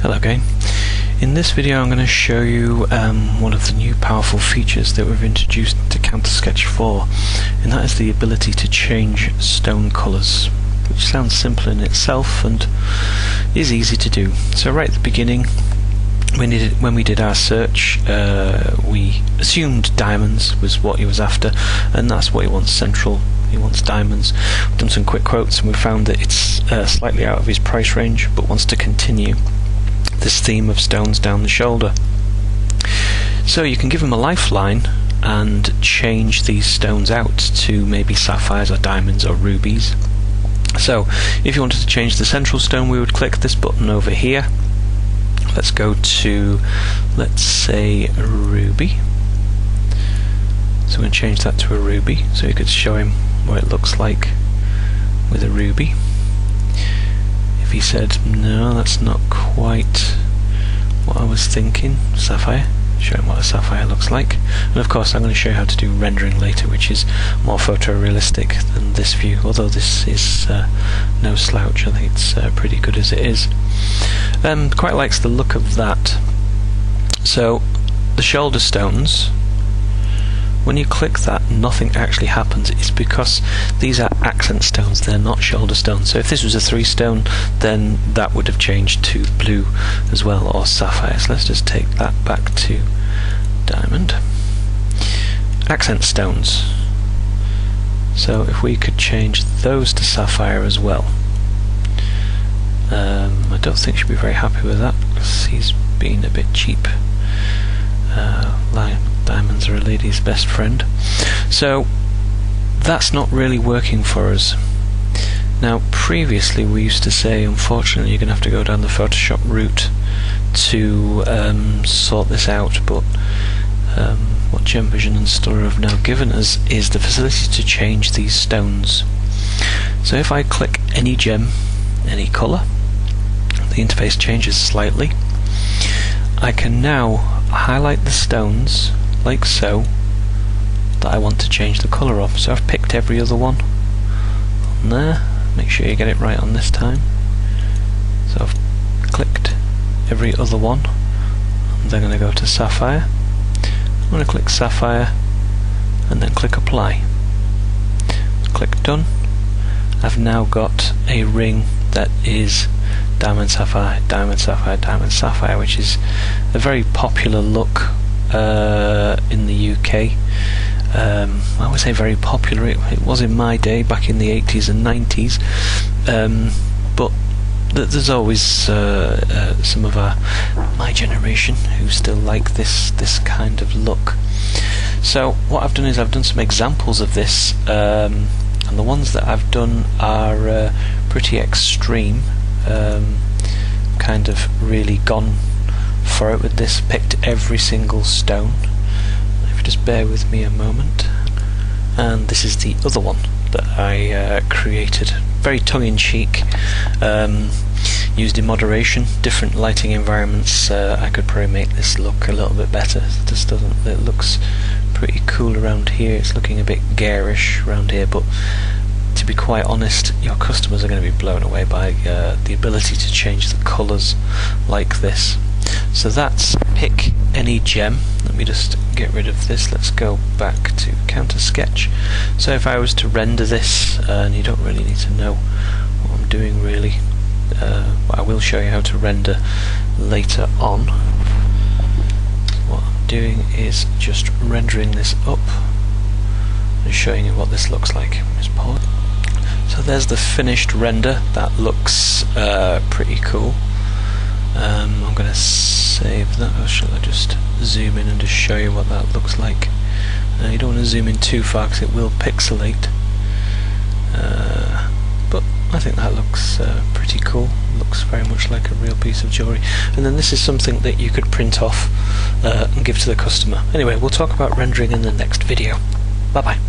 Hello again. In this video I'm going to show you one of the new powerful features that we've introduced to Counter-Sketch 4, and that is the ability to change stone colours, which sounds simple in itself and is easy to do. So right at the beginning, when we did our search, we assumed diamonds was what he was after, and that's what he wants central. He wants diamonds. We've done some quick quotes and we found that it's slightly out of his price range, but wants to continue this theme of stones down the shoulder. So you can give him a lifeline and change these stones out to maybe sapphires or diamonds or rubies. So if you wanted to change the central stone, we would click this button over here. Let's go to, let's say, a ruby. So I'm going to change that to a ruby so you could show him what it looks like with a ruby. If he said, no, that's not quite what I was thinking, sapphire, show him what a sapphire looks like. And of course I'm going to show you how to do rendering later, which is more photorealistic than this view, although this is no slouch. I think it's pretty good as it is. Quite likes the look of that. So the shoulder stones, when you click that, nothing actually happens. It's because these are accent stones, they're not shoulder stones. So if this was a 3 stone, then that would have changed to blue as well, or sapphire. So let's just take that back to diamond. Accent stones. So if we could change those to sapphire as well. I don't think she'll be very happy with that, because he's being a bit cheap. Diamonds are a lady's best friend. So that's not really working for us. Now previously we used to say, unfortunately you're going to have to go down the Photoshop route to sort this out, but what GemVision and Storer have now given us is the facility to change these stones. So if I click any gem, any colour, the interface changes slightly. I can now highlight the stones like so that I want to change the colour of. So I've picked every other one on there. Make sure you get it right on this time. So I've clicked every other one. I'm then going to go to sapphire. I'm going to click sapphire and then click apply. Click done. I've now got a ring that is diamond sapphire, diamond sapphire, diamond sapphire, which is a very popular look in the UK. I would say very popular. It was in my day, back in the 80s and 90s, but there's always some of my generation who still like this kind of look. So what I've done is I've done some examples of this, and the ones that I've done are pretty extreme. Kind of really gone for it with this, picked every single stone. If you just bear with me a moment. And this is the other one that I created, very tongue-in-cheek, used in moderation, different lighting environments. I could probably make this look a little bit better. It just doesn't. It looks pretty cool around here. It's looking a bit garish around here, but to be quite honest, your customers are going to be blown away by the ability to change the colours like this. So that's pick any gem. Let me just get rid of this. Let's go back to Counter-Sketch. So if I was to render this, and you don't really need to know what I'm doing really, but I will show you how to render later on. What I'm doing is just rendering this up and showing you what this looks like. Just pause. So there's the finished render. That looks pretty cool. I'm going to save that, or shall I just zoom in and just show you what that looks like? You don't want to zoom in too far because it will pixelate, but I think that looks pretty cool. Looks very much like a real piece of jewellery. And then this is something that you could print off and give to the customer. Anyway, we'll talk about rendering in the next video. Bye bye.